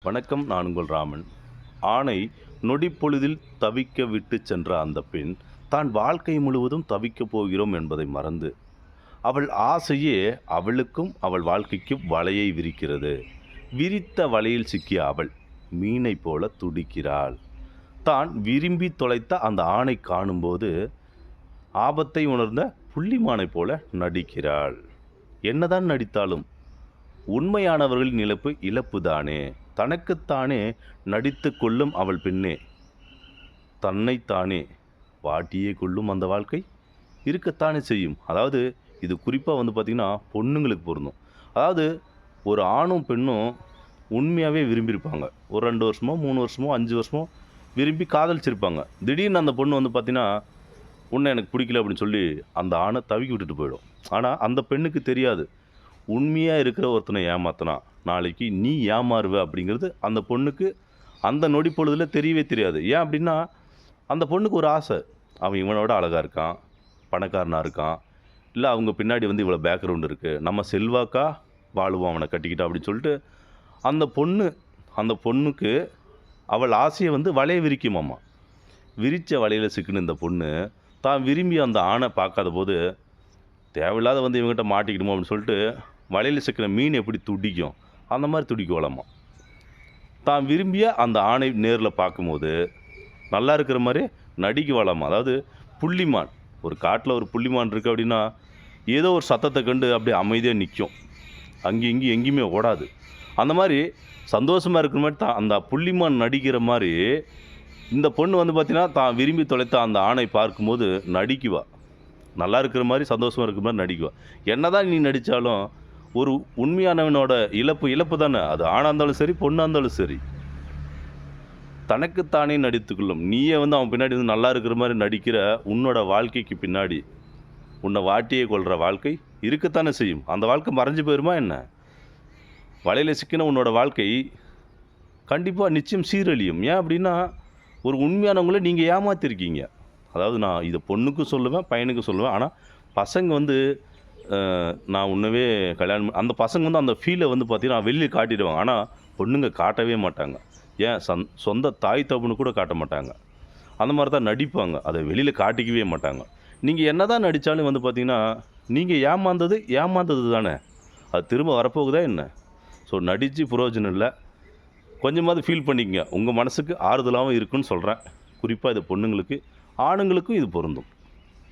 வணக்கம். நான் உங்கள் ராமன். ஆணை நொடிப்பொழுதில் தவிக்க விட்டு சென்ற அந்த பெண் தான் வாழ்க்கை முழுவதும் தவிக்கப் போகிறோம் என்பதை மறந்து அவள் ஆசையே அவளுக்கும் அவள் வாழ்க்கைக்கும் வலையை விரிக்கிறது. விரித்த வலையில் சிக்கிய அவள் மீனை போல துடிக்கிறாள். தான் விரும்பி தொலைத்த அந்த ஆணை காணும்போது ஆபத்தை உணர்ந்த புள்ளிமானை போல நடிக்கிறாள். என்னதான் நடித்தாலும் உண்மையானவர்களின் இழப்பு இழப்புதானே. தனக்குத்தானே நடித்து கொள்ளும் அவள் பெண்ணே, தன்னைத்தானே வாட்டியே கொள்ளும் அந்த வாழ்க்கை இருக்கத்தானே செய்யும். அதாவது இது குறிப்பாக பார்த்திங்கன்னா பொண்ணுங்களுக்கு பொருந்தும். அதாவது ஒரு ஆணும் பெண்ணும் உண்மையாகவே விரும்பியிருப்பாங்க. ஒரு 2 வருஷமோ 3 வருஷமோ 5 வருஷமோ விரும்பி காதலிச்சிருப்பாங்க. திடீர்னு அந்த பொண்ணு பார்த்திங்கன்னா உன்னை எனக்கு பிடிக்கல அப்படின்னு சொல்லி அந்த ஆணை தவிக்கி விட்டுட்டு போயிடும். ஆனால் அந்த பெண்ணுக்கு தெரியாது, உண்மையாக இருக்கிற ஒருத்தனை ஏமாத்தினா நாளைக்கு நீ ஏமாறுவ அப்படிங்கிறது அந்த பொண்ணுக்கு அந்த நொடி பொழுதில் தெரியவே தெரியாது. ஏன் அப்படின்னா அந்த பொண்ணுக்கு ஒரு ஆசை, அவன் இவனோட அழகாக இருக்கான், பணக்காரனாக இருக்கான், இல்லை அவங்க பின்னாடி இவ்வளோ பேக்ரவுண்ட் இருக்குது, நம்ம செல்வாக்காக வாழுவோம் அவனை கட்டிக்கிட்டா அப்படின்னு சொல்லிட்டு அந்த பொண்ணுக்கு அவள் ஆசையை வலையை விரிக்குமாம்மா. விரித்த வலையில் சிக்கின இந்த பொண்ணு தான் விரும்பி அந்த ஆணை பார்க்காத போது தேவையில்லாத இவங்ககிட்ட மாட்டிக்கிடுமோ அப்படின்னு சொல்லிட்டு வலையில் சிக்கின மீன் எப்படி துடிக்கும் அந்த மாதிரி துடிக்கலாமா. தான் விரும்பிய அந்த ஆணை நேரில் பார்க்கும்போது நல்லா இருக்கிற மாதிரி நடிக்குவாளாமா. அதாவது புள்ளிமான், ஒரு காட்டில் ஒரு புள்ளிமான் இருக்குது அப்படின்னா ஏதோ ஒரு சத்தத்தை கண்டு அப்படியே அமைதியாக நிற்கும், அங்கேயும் இங்கேயும் எங்கேயுமே ஓடாது. அந்த மாதிரி சந்தோஷமாக இருக்கிற மாதிரி தான் அந்த புள்ளிமான் நடிக்கிற மாதிரி இந்த பொண்ணு பார்த்திங்கன்னா தான் விரும்பி தொலைத்த அந்த ஆணை பார்க்கும்போது நடிக்குவா. நல்லா இருக்கிற மாதிரி சந்தோஷமாக இருக்கிற மாதிரி நடிக்குவா. என்ன தான் நீ நடித்தாலும் ஒரு உண்மையானவனோட இழப்பு தானே. அது ஆணாக இருந்தாலும் சரி, பொண்ணாக இருந்தாலும் சரி, தனக்குத்தானே நடித்துக்கொள்ளும். நீயே அவன் பின்னாடி நல்லா இருக்கிற மாதிரி நடிக்கிற உன்னோட வாழ்க்கைக்கு பின்னாடி உன்னை வாட்டியே கொள்கிற வாழ்க்கை இருக்கத்தானே செய்யும். அந்த வாழ்க்கை மறைஞ்சு போயிடுமா என்ன? வலையில் சிக்கின உன்னோட வாழ்க்கை கண்டிப்பாக நிச்சயம் சீரழியும். ஏன் அப்படின்னா ஒரு உண்மையானவங்கள நீங்கள் ஏமாற்றிருக்கீங்க. அதாவது நான் இதை பொண்ணுக்கும் சொல்லுவேன், பையனுக்கும் சொல்லுவேன். ஆனால் பசங்க நான் உன்னவே கல்யாணம் அந்த பசங்க அந்த ஃபீலை பார்த்தீங்கன்னா வெளியில் காட்டிடுவாங்க. ஆனால் பொண்ணுங்க காட்டவே மாட்டாங்க. ஏன் சொந்த தாய் தகப்பனு கூட காட்ட மாட்டாங்க. அந்த மாதிரி தான் நடிப்பாங்க, அதை வெளியில் காட்டிக்கவே மாட்டாங்க. நீங்கள் என்ன தான் நடித்தாலும் பார்த்தீங்கன்னா நீங்கள் ஏமாந்தது தானே, அது திரும்ப வரப்போகுதா என்ன? ஸோ நடித்து புரோஜனம் இல்லை. கொஞ்சமாவது ஃபீல் பண்ணிக்கங்க, உங்கள் மனசுக்கு ஆறுதலாகவும் இருக்குன்னு சொல்கிறேன். குறிப்பாக இது பொண்ணுங்களுக்கு, ஆணுங்களுக்கும் இது பொருந்தும்.